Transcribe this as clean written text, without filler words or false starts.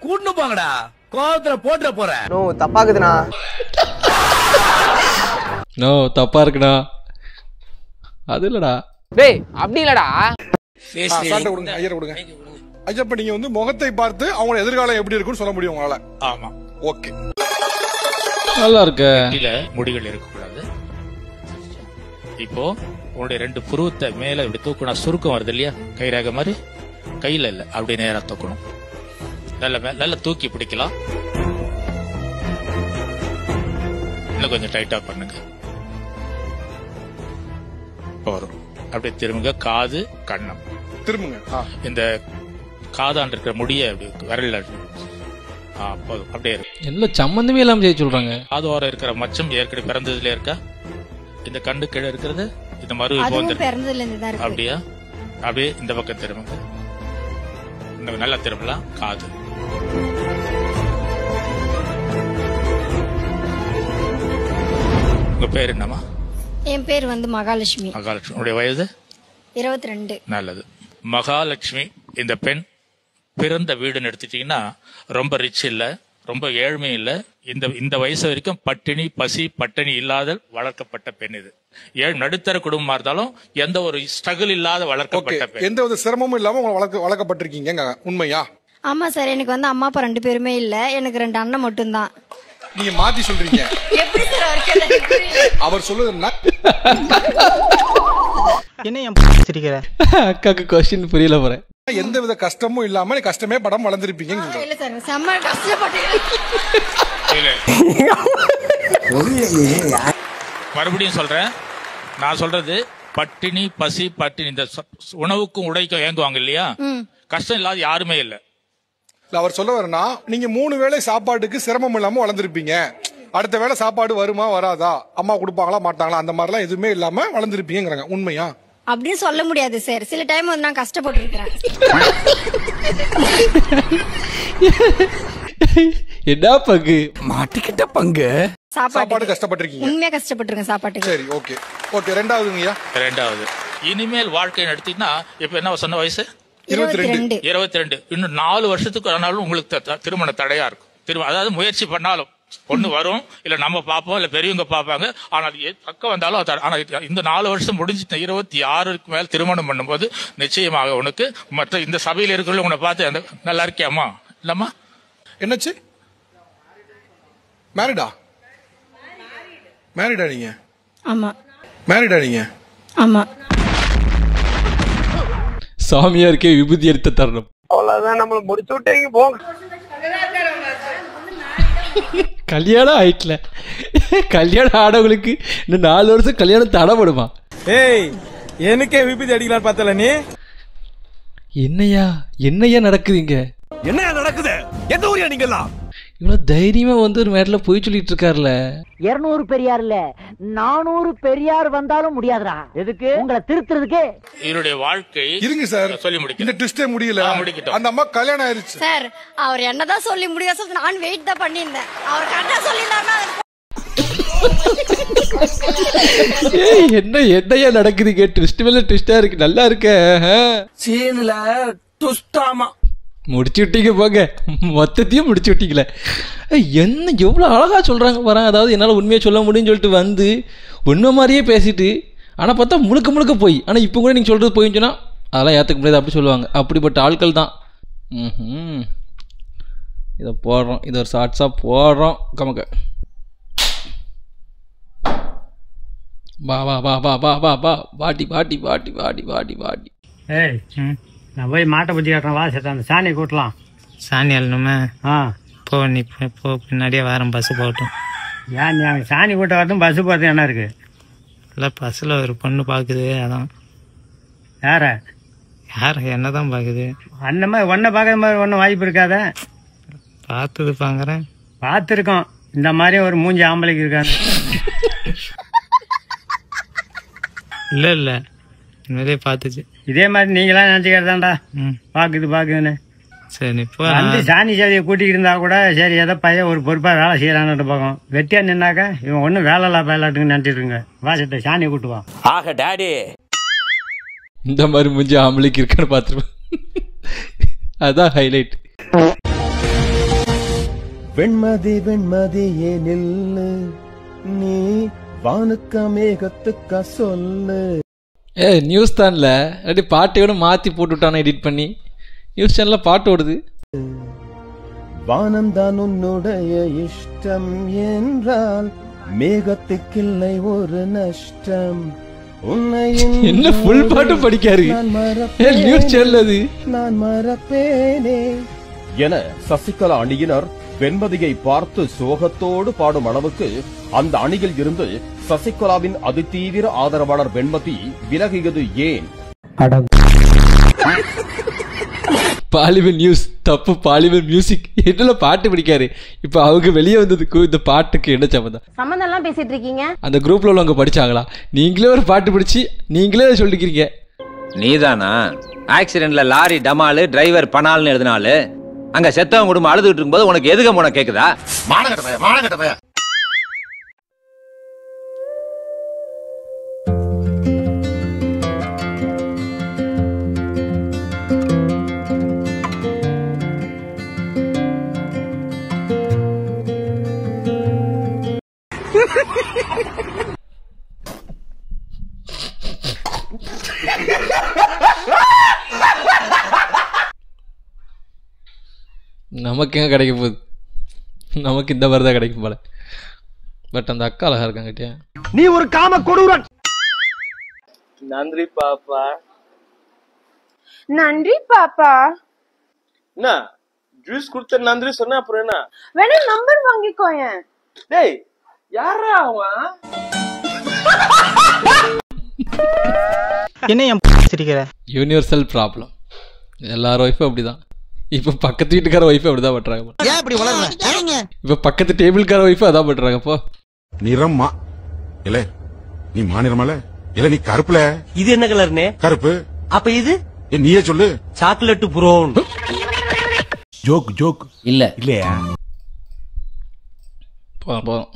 கூட்டு போங்கடா, கோவத்துல போட்டுற போற. நோ தப்பாக்குதுண்ணா. நோ தப்பா இருக்குடா. அது இல்லடா. டேய் அப்படி இல்லடா. சாட்டை கொடுங்க, ஐயரை கொடுங்க. ஐயா இப்ப நீங்க வந்து முகத்தை பார்த்து அவங்க எதிர்காலம் எப்படி இருக்குன்னு சொல்ல முடியும் உங்களால? ஆமா. ஓகே. நல்லா இருக்கு. முடிகள் இருக்கக்கூடாது. இப்போ உங்களுடைய 2 புருவத்தை மேல இப்படி தூக்கணும். சுருக்கம் வருது இல்லையா, கைரேகை மாதிரி. கையில இல்ல, அப்படி நேரா தூக்கணும். நல்ல தூக்கி பிடிக்கலாம். இன்னும் கொஞ்சம் டைட்டா பண்ணுங்க. வரும். அப்படியே திரும்புங்க. காது கண்ணம் திரும்புங்க. இந்த காதாண்டு இருக்கிற முடிய அப்படி விரல்ல போதும். அப்படியே இருக்கு. எல்லாம் சம்பந்தமே இல்லாம செய்ய சொல்றாங்க. காது ஓரம் இருக்கிற மச்சம் ஏற்கனவே பிறந்ததுல இருக்கா? இந்த கண்ணு கீழே இருக்கிறது இந்த மறு அப்படியா? அப்படியே இந்த பக்கம் திரும்புங்க. நல்லா திரும்பலாம். காது உங்க பேர் என்னமா? என் பேர் வந்து மகாலட்சுமி. மகாலட்சுமி. உங்களுடைய வயது? 22. நல்லது. மகாலட்சுமி இந்த பெண் பிறந்த வீடுன்னு எடுத்துட்டீங்கன்னா ரொம்ப ரிச் இல்ல, ரொம்ப ஏழ்மை இல்ல. இந்த வயசு வரைக்கும் பட்டினி பசி பட்டினி இல்லாத வளர்க்கப்பட்ட பெண். இது நடுத்தர குடும்பமா இருந்தாலும் எந்த ஒரு ஸ்ட்ரகிள் இல்லாத வளர்க்கப்பட்ட பெண். எந்த ஒரு சிரமமும் இல்லாம வளர்க்கப்பட்டிருக்கீங்க. உண்மையா? ஆமா சார். எனக்கு வந்து அம்மா அப்பா 2 பேருமே இல்ல. எனக்கு 2 அண்ணன் மட்டும் தான். நீங்க மாத்தி சொல்றீங்க. எப்படி சார் அவர் சொல்லுதுன்னா என்ன என் சிரிக்கிற? அக்காக்கு क्वेश्चन புரியல போறேன். எந்த வித கஷ்டமும் இல்லாம கஷ்டமே படம் வளர்ந்துருப்பீங்க. இல்ல சார், செம்ம கஷ்டப்பட்டீங்க. மறுபடியும் சொல்றேன். நான் சொல்றது பட்டினி பசி பட்டினி இந்த உணவுக்கும் உடைக்கும் ஏங்குவாங்க இல்லையா, கஷ்டம் இல்லாத யாருமே இல்ல. அவர் சொல்ல வரனா, நீங்க 3 வேளை சாப்பாட்டுக்கு சிரமம் இல்லாம வளர்ந்துருப்பீங்க. அடுத்த வேளை சாப்பாடு வருமா வராதா, அம்மா கொடுப்பாங்களா மாட்டாங்களா, அந்த மாதிரி எல்லாம் எதுவுமே இல்லாம வளர்ந்துருப்பீங்க. உண்மையா? அப்படின்னு சொல்ல முடியாது சார். சில டைம் வந்து நான் கஷ்டப்பட்டு இருக்கிறேன். என்ன பங்கு மாட்டிக்கிட்ட பங்கு? சாப்பாடு கஷ்டப்பட்டிருக்கீங்க. உண்மையா கஷ்டப்பட்டிருக்கேன் சாப்பாட்டுக்கு. சரி, ஓகே ஓகே. ரெண்டாவது இனிமேல் வாழ்க்கை நடத்தினா இப்ப என்ன சொன்ன வயசு? 22. இன்னும் 4 வருஷத்துக்கு ஆனாலும் உங்களுக்கு திருமண தடையா இருக்கும். அதாவது முயற்சி பண்ணாலும் ஒண்ணு வரும், இல்ல நம்ம பாப்போம், இல்ல பெரியவங்க பாப்பாங்க. ஆனால் பக்கம் வந்தாலும் ஆனா இந்த 4 வருஷம் முடிஞ்சிட்டு 26க்கு மேல திருமணம் பண்ணும்போது நிச்சயமாக உனக்கு மற்ற இந்த சபையில இருக்கிற உன்னை பார்த்து நல்லா இருக்கியாமா இல்லம்மா? என்னாச்சு? மேரிடா நீங்க? ஆமா. மேரிடா நீங்க? ஆமா. சாமியாருக்கே விபூதி எடுத்த தருணம். அவ்வளவுதான், நம்மள முடிச்சு விட்டீங்க போங்க. கல்யாணம் ஆயிட்டல. கல்யாணம் ஆனவங்களுக்கு இன்னும் 4 வருஷம் கல்யாணம் தடப்படுமா? ஏய், எனக்கே விபூதி அடிக்கலாம் பார்த்தல நீ. என்னையா நடக்குதுங்க? என்ன நடக்குது? எந்த ஊரியா நீங்கலாம்? இவ்வளவு தைரியமா வந்து ஒரு மேட்ல போய் சொல்லிட்டு இருக்காருல. 200 பெரியார் இல்ல 400 பெரியார் வந்தாலும் முடியாதுடா. எதுக்கு? உங்களை திருத்துறதுக்கே. இவருடைய வாழ்க்கை இருங்க சார், சொல்லி முடிக்க இந்த ட்விஸ்டே முடியல. அந்த அம்மா கல்யாணம் ஆயிருச்சு சார். அவர் என்னதான் சொல்லி முடியாது சொல்ல நான் வெயிட் தான் பண்ணியிருந்தேன். அவர் கரெக்டா சொல்லிட்டாருன்னா என்னையா நடக்குதுங்க? ட்விஸ்ட் மேல ட்விஸ்டா இருக்கு. நல்லா இருக்க சீன்ல டுஸ்டாமா முடிச்சு விட்டீங்க போங்க. மொத்தத்தையும் முடிச்சு விட்டீங்களே. என்ன எவ்வளோ அழகா சொல்றாங்க பாருங்க. அதாவது என்னால் உண்மையை சொல்ல முடியும்னு சொல்லிட்டு வந்து உண்மை மாதிரியே பேசிட்டு, ஆனால் பார்த்தா முழுக்க போய். ஆனால் இப்போ கூட நீங்கள் சொல்றது போயின்னு சொன்னா அதெல்லாம் ஏற்றுக்க முடியாது அப்படி சொல்லுவாங்க. அப்படிப்பட்ட ஆட்கள் தான். இதை போடுறோம், இதை ஒரு ஷார்ட்ஸாக போடுறோம். கமக்க வா வா வா வா வா வா வா வாட்டி வாட்டி வாட்டி வாட்டி வாட்டி வாட்டி. ஏய், நான் போய் மாட்டை பற்றி காட்டுறேன். வா சேட்டா, அந்த சாணியை கூட்டலாம். சாணி அள்ளணுமே? போ, நீ போ, பின்னாடியே வரேன். பஸ்ஸு போகட்டும். ஏன் நீ அங்கே சாணி கூட்ட வரட்டும், பஸ்ஸு போகிறது என்ன இருக்கு? இல்லை, பஸ்ஸில் ஒரு பொண்ணு பார்க்குது, அதான். யார? என்னதான் பார்க்குது? அந்த மாதிரி ஒன்றை பார்க்குற மாதிரி ஒன்றும் வாய்ப்பு இருக்காத. பார்த்துது பார்க்குறேன். பார்த்துருக்கோம். இந்த மாதிரி ஒரு மூஞ்சி ஆம்பளைக்கு இருக்காது. இல்லை இனிமேலே பார்த்துச்சு. இதே மாதிரி நீங்களாம் நினச்சிக்கிறதாண்டா பாக்குதுன்னு. சரி, இப்போ அந்த சாணி சாதியை கூட்டிகிட்டு இருந்தா கூட சரி, ஏதோ பையன் ஒரு பொறுப்பாக வேலை செய்யறான்னு பார்க்கும். வெட்டியா நின்னாக்கா இவன் ஒன்றும் வேலை இல்லா பயலாட்டுன்னு நினச்சிட்டு இருங்க. வா சேட்டா, சாணியை கூட்டுவான். ஆக டாடி இந்த மாதிரி மூஞ்சி ஆம்பளைக்கு இருக்கான்னு பார்த்துருப்பேன். அதான் ஹைலைட். வெண்மதி வெண்மதி ஏனில் நீ வானுக்க மேகத்துக்க சொல்லு. நியூஸ் தான்ல அப்படி பாட்டையோட மாற்றி போட்டுவிட்டானே எடிட் பண்ணி. நியூஸ் சேனலில் பாட்டு ஓடுது. வானம் தான் உன்னுடைய இஷ்டம் என்றால் மேகத்துக்கில்லை ஒரு நஷ்டம். என்ன ஃபுல் பாட்டு படிக்காரு நியூஸ் சேனல் அது. நான் மறப்பேனே என சசிகலா அணியினர் வெண்மதியை பார்த்து சோகத்தோடு பாடும் அளவுக்கு அந்த அணியில் இருந்து சசிகலாவின் அதிதீவிர ஆதரவாளர் வெண்மதி விலகியது ஏன்? பாலிமர் நியூஸ் தப்பு, பாலிமர் மியூசிக் என்னல பாட்டு பிடிக்காரு. இப்ப அவங்க வெளியே வந்ததுக்கு இந்த பாட்டுக்கு என்ன சம்பந்தம்? சம்பந்தம் எல்லாம் பேசிட்டு இருக்கீங்க. அந்த குரூப்ல உள்ளவங்க படிச்சாங்களா? நீங்களே ஒரு பாட்டு பிடிச்சி நீங்களே சொல்லிக்கிறீங்க. நீதானா ஆக்சிடென்ட்ல லாரி டமாலு டிரைவர் பனால்னு எழுதினாலு அங்க செத்தவங்க குடும்பம் அழுதுட்டு இருக்கும்போது உனக்கு எதுக்கு போன கேக்குதா? மானகட்ட நமக்கு எங்க கிடைக்க போகுது? நமக்கு இந்த மாதிரி தான் கிடைக்கும் போல. பட் அந்த அக்கா அழகா இருக்காங்க. நீ ஒரு காம கொடூரன். நன்றி பாப்பா. நன்றி பாப்பா. என்ன ஜூஸ் குடுத்த நன்றி சொன்ன அப்புறம் என்ன? வேணா நம்பர் வாங்கிக்கோயேன். டேய் யாரா அவன்? என்ன சிரிக்கிற? Universal problem. எல்லாரும் ஒய்ஃபும் அப்படிதான். இப்ப பக்கத்து வீட்டுக்கார ஒய்ஃபும் அப்படிதான் பண்றாங்க. ஏன் இப்படி வளர்ற? இப்ப பக்கத்து டேபிள்கார ஒய்ஃபும் அதான் பண்றாங்க. போ நிறம்மா இல்ல நீ மாநிறமல இல்ல நீ கருப்புல. இது என்ன கலர்னே? கருப்பு. அப்ப இது நீயே சொல்லு. Chocolate brown. ஜோக் ஜோக் இல்ல இல்லையா? போதும்.